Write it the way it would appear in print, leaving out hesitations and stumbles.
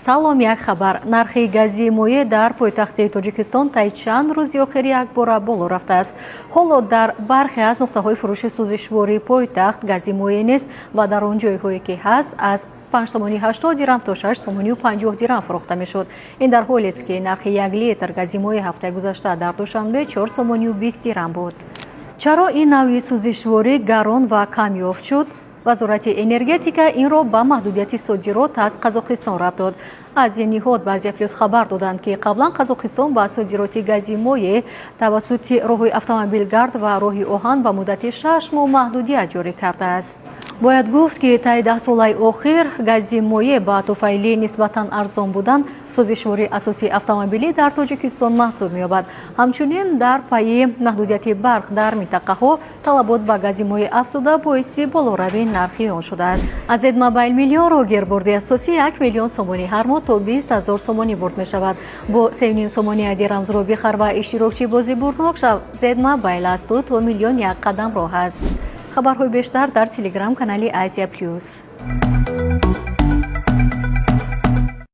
салом, як хабар. Нархи гази моеъ дар пойтахти Тоҷикистон таи чанд рӯзи охир якбора боло рафтааст. ҳоло дар бархе аз нуқтаҳои фурӯши сӯзишвории пойтахт гази моеъ нест ва дар он ҷойҳое ки ҳаст аз 5 сомони 80 дирам то 6 сомони 50 дирам фурӯхта мешуд. Ин дар ҳолест ки нархи 1 литр гази моеъ ҳафтаи гузашта дар душанбе 4 сомони 20 дирам буд. чаро ин навъи сӯзишворӣ гарон ва камёфт шуд? вазорати энергетика инро ба маҳдудияти содирот аз Қазоқистон рабт дод. аз ин ниҳод баъзия плюс хабар доданд ки қаблан Қазоқистон ба содироти гази моеъ тавассути роҳи автомобилгард ва роҳи оҳан ба муддати 6 моҳ маҳдудият ҷорӣ кардааст. бояд гуфт ки таи 10 солаи охир гази моеъ ба туфайли нисбатан арзон будан сӯзишвори асосии автомобилӣ дар Тоҷикистон маҳсуб меёбад. ҳамчунин дар пайи маҳдудияти барқ дар минтақаҳо талабот ба гази моеъ афзуда боиси болоравии нархи он шудааст. аз Зедмобайл миллионро гирборди асосӣ 1 миллион сомонӣ ҳар моҳ то 20 000 сомонӣ бурд мешавад. бо 3,5 сомонӣ айди рамзро бихар ва иштирокчӣ бозӣ бурднок шав. Зедмобайл аз 2 то миллион 1 қадам роҳ аст. хабарҳои бештар дар телеграм канали Азия Плюс.